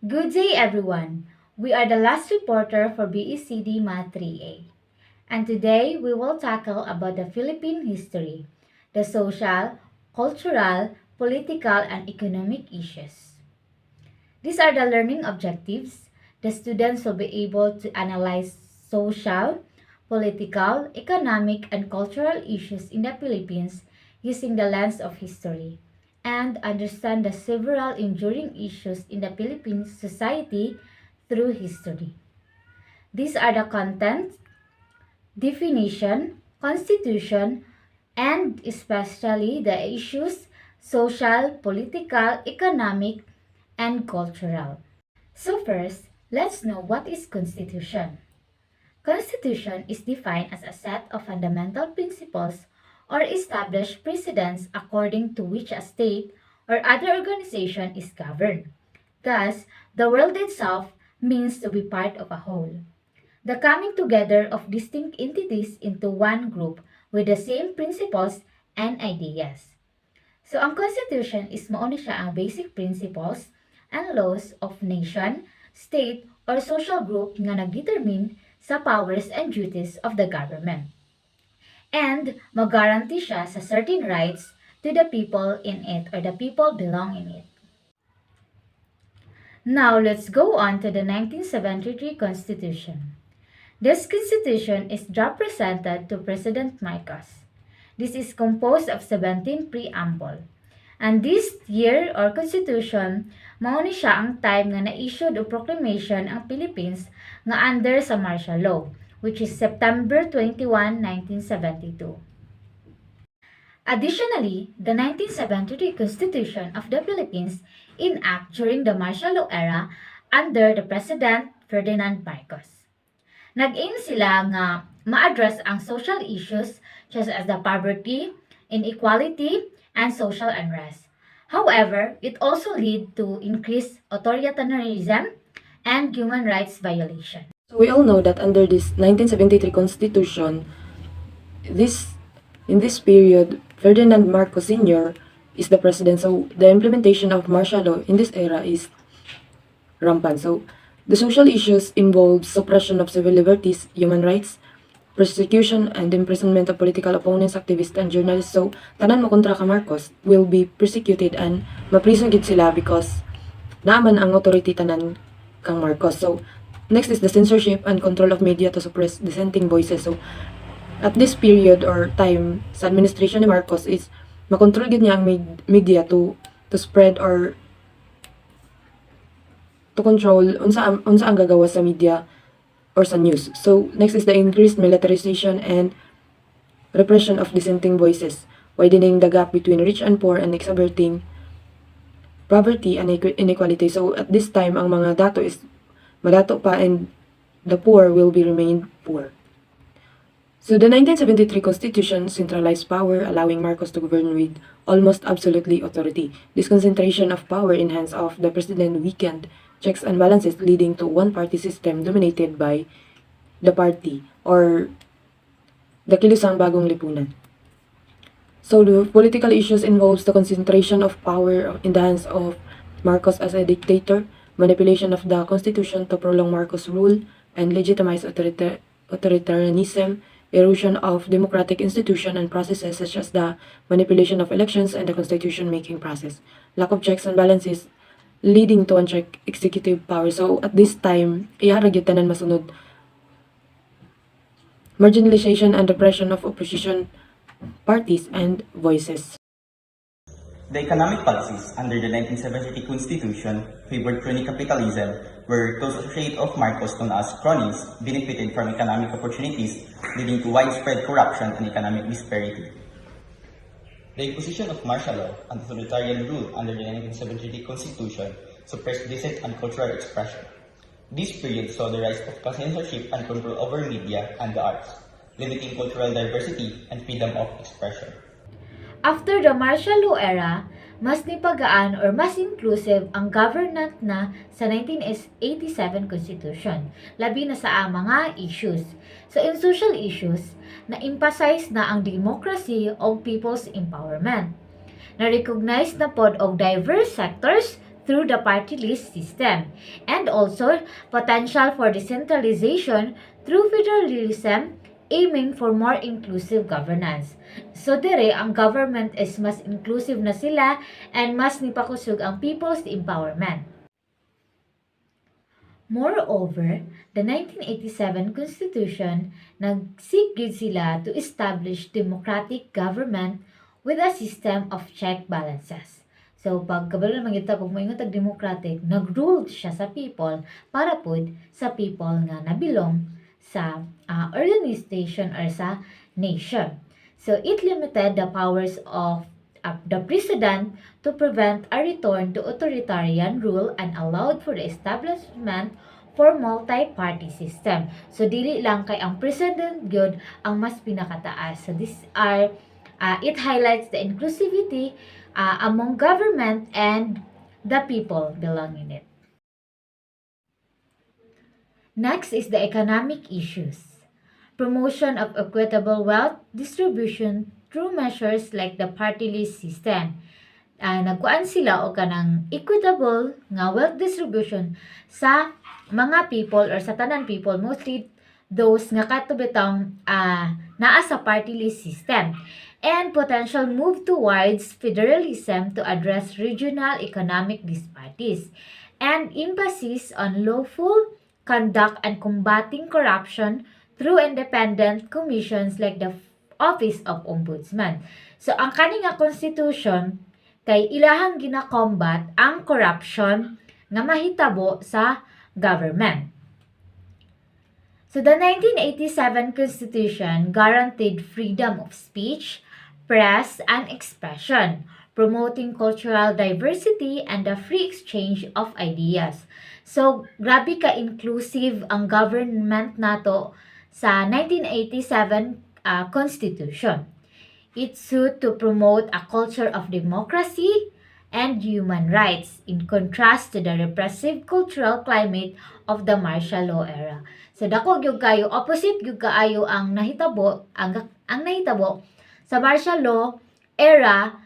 Good day, everyone. We are the last reporter for BECD Math 3A. And today we will tackle about the Philippine history, the social, cultural, political, and economic issues. These are the learning objectives. The students will be able to analyze social, political, economic, and cultural issues in the Philippines using the lens of history and understand the several enduring issues in the Philippine society through history. These are the content, definition, constitution, and especially the issues social, political, economic, and cultural. So first, let's know what is constitution. Constitution is defined as a set of fundamental principles or established precedents according to which a state or other organization is governed. Thus, the world itself means to be part of a whole. The coming together of distinct entities into one group with the same principles and ideas. So, ang Constitution is mauna siya ang basic principles and laws of nation, state, or social group nga nagdetermine sa powers and duties of the government. And mag-guarantee siya sa certain rights to the people in it or the people belong in it. Now, let's go on to the 1973 Constitution. This Constitution is draft presented to President Marcos. This is composed of 17 preamble. And this year or constitution, mao ni siya ang time nga na-issued o proclamation ang Philippines nga under sa martial law, which is September 21, 1972. Additionally, the 1973 Constitution of the Philippines enacted during the martial law era under the President Ferdinand Marcos. Nag-aim sila nga ma-address ang social issues such as the poverty, inequality, and social unrest. However, it also lead to increased authoritarianism and human rights violation. So we all know that under this 1973 Constitution, in this period, Ferdinand Marcos Sr. is the president. So the implementation of martial law in this era is rampant. So the social issues involve suppression of civil liberties, human rights, persecution and imprisonment of political opponents, activists, and journalists. So, tanan mo kontra ka Marcos will be persecuted and ma-prison gid sila because naaman ang authority tanan kang Marcos. So, next is the censorship and control of media to suppress dissenting voices. So, at this period or time sa administration ni Marcos is makontrol gid niya ang media to spread or to control unsa ang gagawa sa media or sa news. So, next is the increased militarization and repression of dissenting voices, widening the gap between rich and poor and exacerbating poverty and inequality. So, at this time, ang mga dato is madato pa and the poor will be remain poor. So, the 1973 Constitution centralized power, allowing Marcos to govern with almost absolutely authority. This concentration of power in hands of the president weakened checks and balances, leading to one-party system dominated by the party or the Kilusang Bagong Lipunan. So the political issues involves the concentration of power in the hands of Marcos as a dictator, manipulation of the constitution to prolong Marcos' rule and legitimize authoritarianism, erosion of democratic institutions and processes such as the manipulation of elections and the constitution-making process, lack of checks and balances, leading to unchecked executive power. So, at this time, iharag yung tanan masunod. Marginalization and repression of opposition parties and voices. The economic policies under the 1973 Constitution favored crony capitalism, where those associated of Marcos known as cronies benefited from economic opportunities, leading to widespread corruption and economic disparity. The imposition of martial law and authoritarian rule under the 1973 Constitution suppressed dissent and cultural expression. This period saw the rise of censorship and control over media and the arts, limiting cultural diversity and freedom of expression. After the martial law era, mas nipagaan or mas inclusive ang government na sa 1987 Constitution, labi na sa mga issues. So in social issues, na-emphasize na ang democracy o people's empowerment. Na-recognize na pod og diverse sectors through the party list system, and also potential for decentralization through federalism aiming for more inclusive governance. So dire ang government is mas inclusive na sila and mas nipakusog ang people's empowerment. Moreover, the 1987 Constitution nag-seek gid sila to establish democratic government with a system of check balances. So, pag kabalo naman kita, kung moingon tag democratic, nag-rule siya sa people para pod sa people nga nabilong sa organization or sa nation. So, it limited the powers of the president to prevent a return to authoritarian rule and allowed for the establishment for multi-party system. So, dili lang kay ang president gyud ang mas pinakataas. So, it highlights the inclusivity among government and the people belonging in it. Next is the economic issues. Promotion of equitable wealth distribution through measures like the party list system. Nagkuan sila o kanang equitable nga wealth distribution sa mga people or sa tanan people, mostly those nga katubitang naa sa party list system, and potential move towards federalism to address regional economic disparities, and emphasis on lawful conduct and combating corruption through independent commissions like the Office of Ombudsman. So, ang kaninga constitution kay ilahang gina-combat ang corruption nga mahitabo sa government. So, the 1987 Constitution guaranteed freedom of speech, press, and expression, promoting cultural diversity and the free exchange of ideas. So, grabe ka-inclusive ang government nato sa 1987 Constitution. It sought to promote a culture of democracy and human rights in contrast to the repressive cultural climate of the martial law era. So dako gyud kayo opposite gyud kaayo ang nahitabo ang nahitabo sa martial law era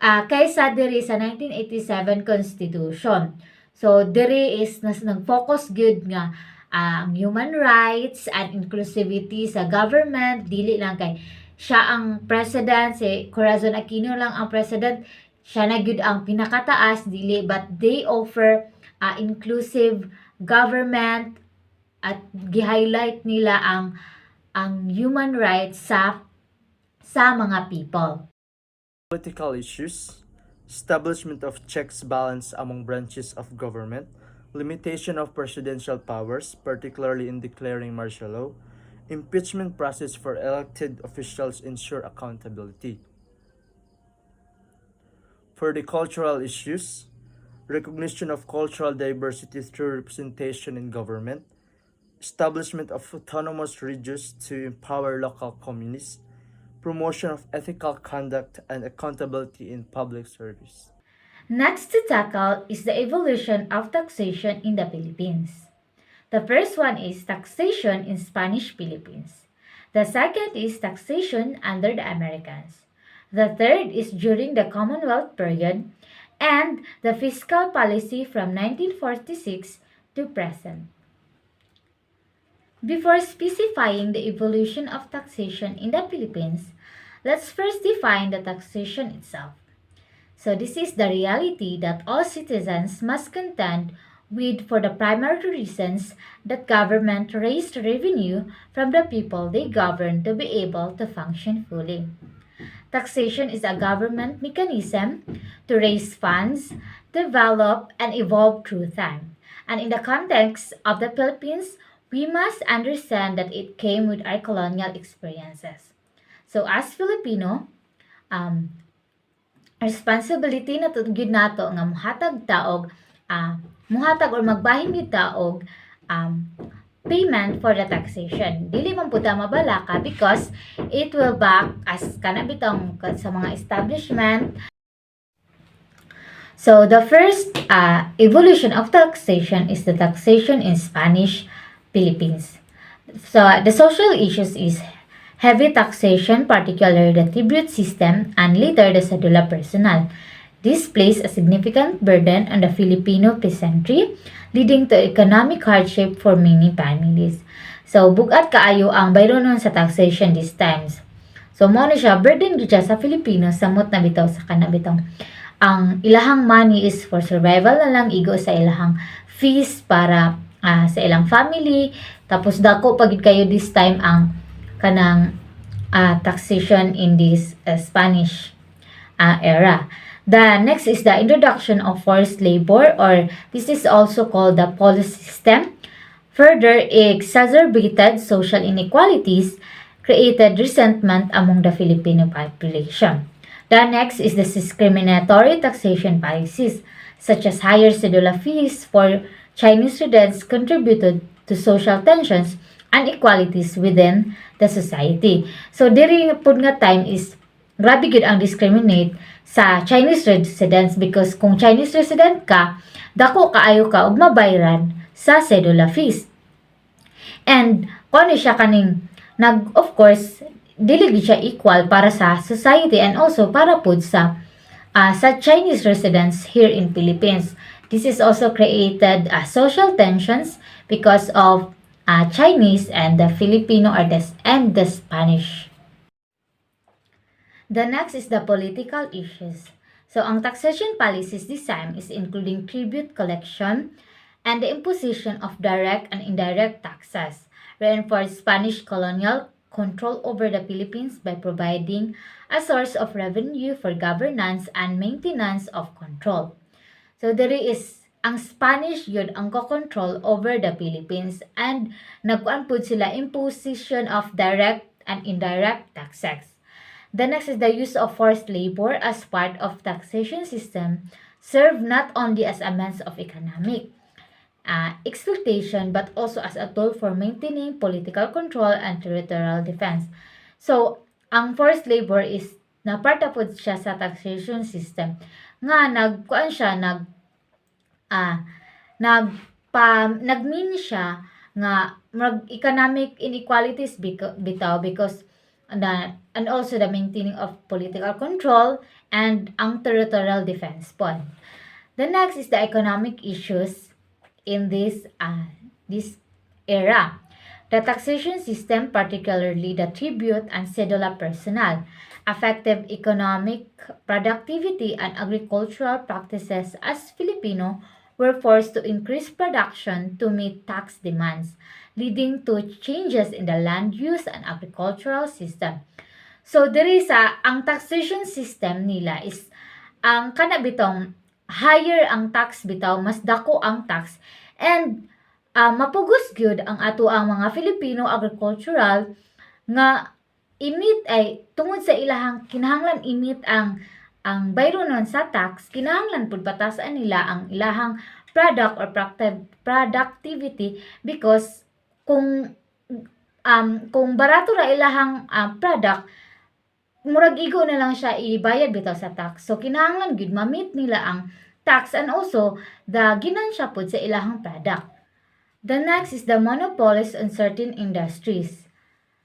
kaysa diri sa 1987 Constitution. So diri is nag-focus gyud nga ang human rights and inclusivity sa government, dili lang kay siya ang president, si Corazon Aquino lang ang president, siya na gyud ang pinakataas, dili, but they offer inclusive government at gi-highlight nila ang human rights sa mga people. Political issues, establishment of checks balance among branches of government, limitation of presidential powers, particularly in declaring martial law, impeachment process for elected officials ensure accountability. For the cultural issues, recognition of cultural diversity through representation in government, establishment of autonomous regions to empower local communities, promotion of ethical conduct and accountability in public service. Next to tackle is the evolution of taxation in the Philippines. The first one is taxation in Spanish Philippines. The second is taxation under the Americans. The third is during the Commonwealth period and the fiscal policy from 1946 to present. Before specifying the evolution of taxation in the Philippines, let's first define the taxation itself. So this is the reality that all citizens must contend with for the primary reasons that government raised revenue from the people they govern to be able to function fully. Taxation is a government mechanism to raise funds, develop, and evolve through time. And in the context of the Philippines, we must understand that it came with our colonial experiences. So as Filipino, responsibility na gyud nato nga muhatag taog muhatag or magbahin gyud taog payment for the taxation. Dili man pud ta mabalaka because it will back as kana bitong sa mga establishment. So the first evolution of taxation is the taxation in Spanish Philippines. So the social issues is heavy taxation, particularly the tribute system, and later the cedula personal. This placed a significant burden on the Filipino peasantry, leading to economic hardship for many families. So, bugat kaayo ang bayronon sa taxation these times. So, mo na siya, burden gyud siya sa Filipino, samot na bitaw sa kanabitong. Ang ilahang money is for survival na lang, igo sa ilahang fees para sa ilang family. Tapos, dako pagid kayo this time ang kanang taxation in this Spanish era. The next is the introduction of forced labor, or this is also called the police system. Further exacerbated social inequalities, created resentment among the Filipino population. The next is the discriminatory taxation policies, such as higher cedula fees for Chinese residents contributed to social tensions and inequalities within the society. So, diri pud nga time is grabe gyud ang discriminate sa Chinese residents, because kung Chinese resident ka, dako kaayo ka og mabayaran sa cedula fees. And kung siya kaning of course, dili gyud siya equal para sa society and also para pud sa Chinese residents here in Philippines. This is also created social tensions because of Chinese and the Filipino and the Spanish. The next is the political issues. So, ang taxation policies this time is including tribute collection and the imposition of direct and indirect taxes, reinforce Spanish colonial control over the Philippines by providing a source of revenue for governance and maintenance of control. So, there is ang Spanish yun ang control over the Philippines, and nagkuan pud sila imposition of direct and indirect taxes. The next is the use of forced labor as part of taxation system, serve not only as a means of economic exploitation but also as a tool for maintaining political control and territorial defense. So, ang forced labor is na part of siya sa taxation system nga nagkuan siya nagmean siya nga economic inequalities bitaw, because and also the maintaining of political control and ang territorial defense po. The next is the economic issues in this era. The taxation system, particularly the tribute and cedula personnel, affected economic productivity and agricultural practices as Filipino were forced to increase production to meet tax demands, leading to changes in the land use and agricultural system. So, diri sa ang taxation system nila is ang kanabitong higher ang tax bitaw, mas dako ang tax, and mapugos gyud ang ato ang mga Filipino agricultural nga imit ay tungod sa ilahang kinahanglan imit ang bayronon sa tax, kinahanglan pud batasan nila ang ilahang product or productivity, because kung barato ra ilahang product, murag igo na lang siya ibayad bitaw sa tax. So, kinahanglan gyud ma-meet nila ang tax and also the ginansya pud sa ilahang product. The next is the monopolies on certain industries,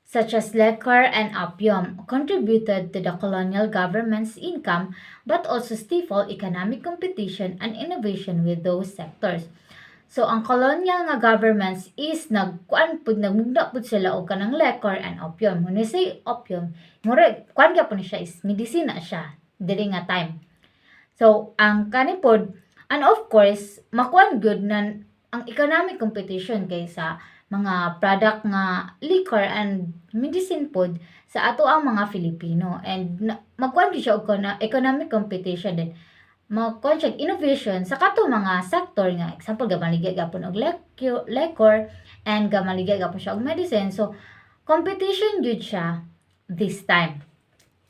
such as liquor and opium, contributed to the colonial government's income but also stifled economic competition and innovation with those sectors. So, ang colonial nga governments is nagmugda pud sila og kanang liquor and opium. When we say opium, kuan gyapon siya is medisina siya diri nga time. So, ang kanipod, and of course, makuan good na ang economic competition kaysa mga product nga liquor and medicine pod sa ato ang mga Filipino. And makuan gyud siya og economic competition din. Makuan siya innovation sa kato mga sector nga. Example, gamaligay gapon og liquor and gamaligay gapon siya og medicine. So, competition gyud siya this time.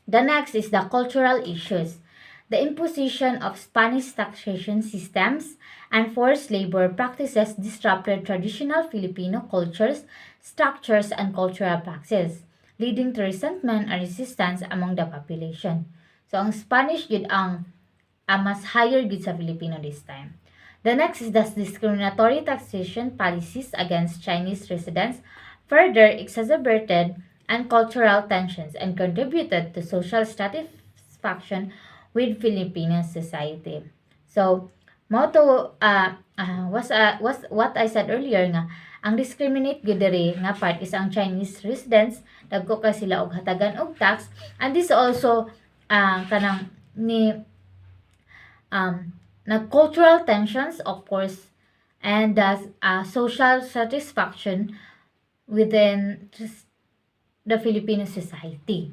The next is the cultural issues. The imposition of Spanish taxation systems and forced labor practices disrupted traditional Filipino cultures, structures, and cultural practices, leading to resentment and resistance among the population. So, ang Spanish yun ang mas higher good sa Filipino this time. The next is the discriminatory taxation policies against Chinese residents further exacerbated and cultural tensions and contributed to social stratification with Filipino society. So, mo to was what I said earlier nga ang discriminate gyud diri nga part is ang Chinese residents dagko kay sila og hatagan og tax, and this also kanang ni na cultural tensions, of course, and social satisfaction within the Filipino society.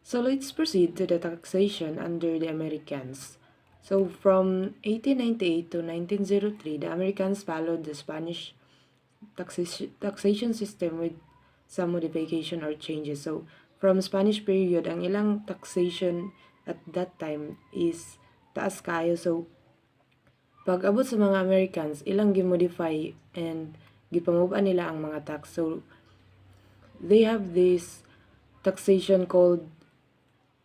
So let's proceed to the taxation under the Americans. So from 1898 to 1903, the Americans followed the Spanish taxation system with some modification or changes. So from Spanish period, ang ilang taxation at that time is taas kayo. So pag abot sa mga Americans, ilang gimodify and gipanguban nila ang mga tax. So they have this taxation called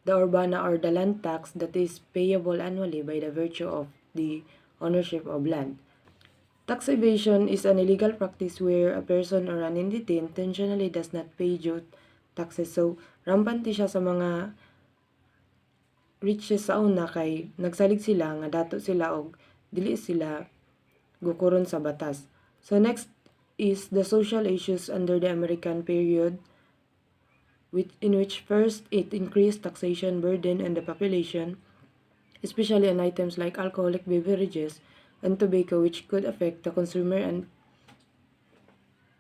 the urbana or the land tax that is payable annually by the virtue of the ownership of land. Tax evasion is an illegal practice where a person or an entity intentionally does not pay due taxes. So, rampante siya sa mga riches sa una kay nagsalig sila nga dato sila og dili sila gukuron sa batas. So, next is the social issues under the American period, in which first it increased taxation burden on the population, especially on items like alcoholic beverages and tobacco, which could affect the consumer and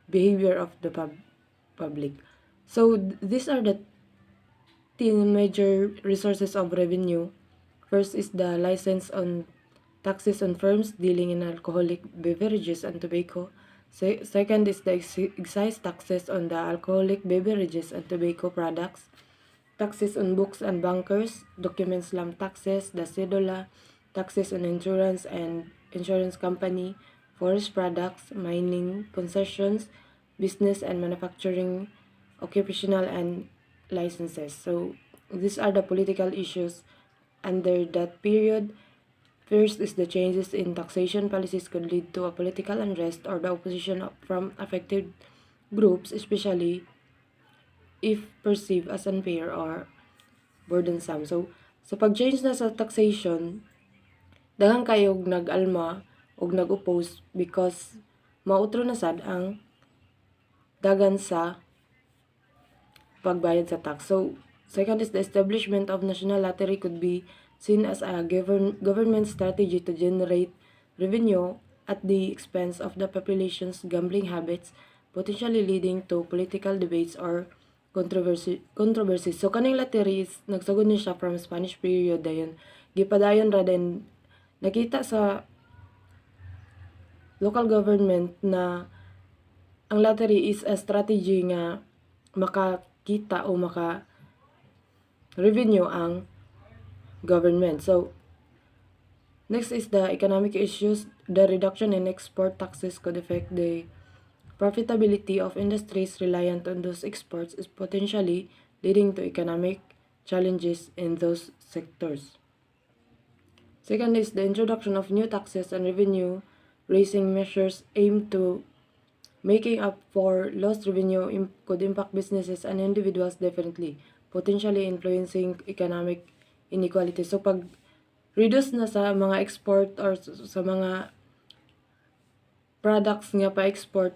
behavior of the public. So these are the 10 major resources of revenue. First is the license on taxes on firms dealing in alcoholic beverages and tobacco. Second is the excise taxes on the alcoholic beverages and tobacco products, taxes on books and bankers, document stamp taxes, the cedula, taxes on insurance and insurance company, forest products, mining concessions, business and manufacturing, occupational and licenses. So these are the political issues under that period. First is the changes in taxation policies could lead to a political unrest or the opposition from affected groups, especially if perceived as unfair or burdensome. So, sa pag-change na sa taxation, daghang kayo nag-alma og nag-oppose because mautro na sad ang dagan sa pagbayad sa tax. So, second is the establishment of national lottery could be seen as a government strategy to generate revenue at the expense of the population's gambling habits, potentially leading to political debates or controversies. So kaning lottery is nagsugod ni siya from Spanish period dayon. Gipadayon ra din nakita sa local government na ang lottery is a strategy nga makakita o maka revenue ang government. So, next is the economic issues. The reduction in export taxes could affect the profitability of industries reliant on those exports, is potentially leading to economic challenges in those sectors. Second is the introduction of new taxes and revenue raising measures aimed to making up for lost revenue could impact businesses and individuals differently, potentially influencing economic inequality. So pag reduce na sa mga export or sa mga products nga pa-export,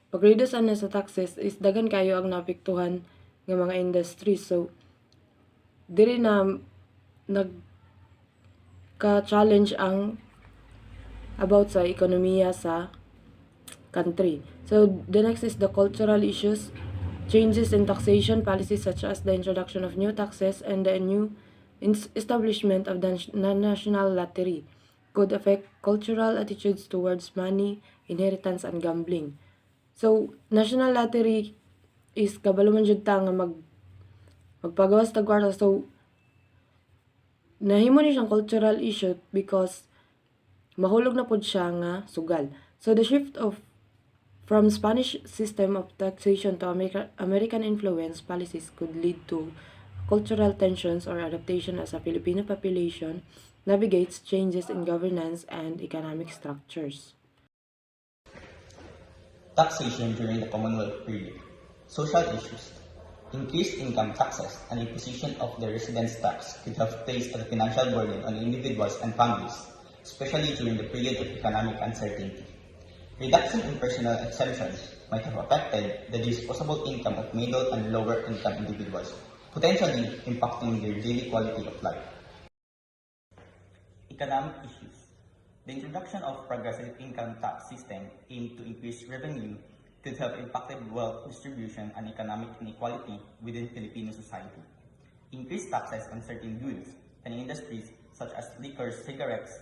pag reduce na sa taxes is dagan kayo ang naapektuhan nga mga industries. So diri na nagka-challenge ang about sa ekonomiya sa country. So the next is the cultural issues. Changes in taxation policies such as the introduction of new taxes and the new establishment of the national lottery could affect cultural attitudes towards money, inheritance, and gambling. So, national lottery is kabalo man jud ta nga magpagawas tag kwarta. So, nahimo ni siyang cultural issue because mahulog na pod siya nga sugal. So, the shift from Spanish system of taxation to American influence policies could lead to cultural tensions or adaptation as a Filipino population navigates changes in governance and economic structures. Taxation during the Commonwealth period. Social issues. Increased income taxes and imposition of the residence tax could have placed a financial burden on individuals and families, especially during the period of economic uncertainty. Reduction in personal exemptions might have affected the disposable income of middle and lower income individuals, potentially impacting their daily quality of life. Economic issues. The introduction of progressive income tax system aimed to increase revenue could have impacted wealth distribution and economic inequality within Filipino society. Increased taxes on certain goods and industries such as liquor, cigarettes,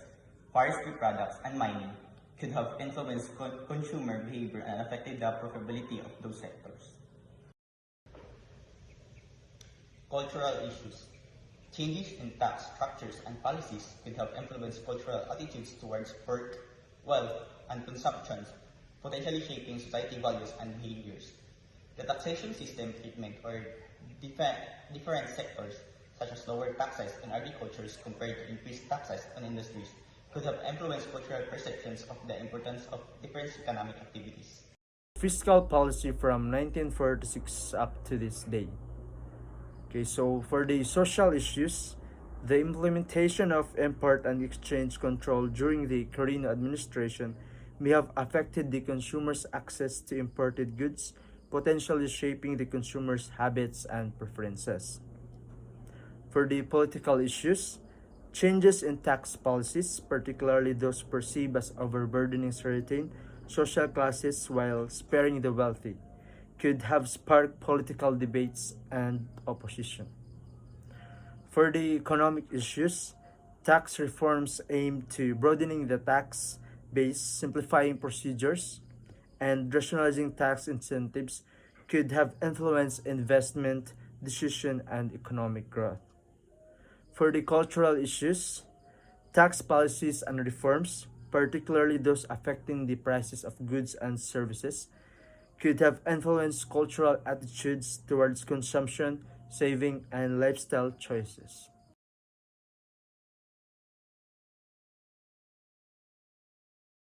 forestry products, and mining could have influenced consumer behavior and affected the profitability of those sectors. Cultural issues. Changes in tax structures and policies could have influenced cultural attitudes towards work, wealth, and consumption, potentially shaping society values and behaviors. The taxation system treatment or different sectors, such as lower taxes in agriculture compared to increased taxes on industries, could have influenced cultural perceptions of the importance of different economic activities. Fiscal policy from 1946 up to this day. Okay, so for the social issues, the implementation of import and exchange control during the Quirino administration may have affected the consumer's access to imported goods, potentially shaping the consumer's habits and preferences. For the political issues, changes in tax policies, particularly those perceived as overburdening certain social classes while sparing the wealthy, could have sparked political debates and opposition. For the economic issues, tax reforms aimed to broadening the tax base, simplifying procedures, and rationalizing tax incentives could have influenced investment, decision, and economic growth. For the cultural issues, tax policies and reforms, particularly those affecting the prices of goods and services, could have influenced cultural attitudes towards consumption, saving, and lifestyle choices.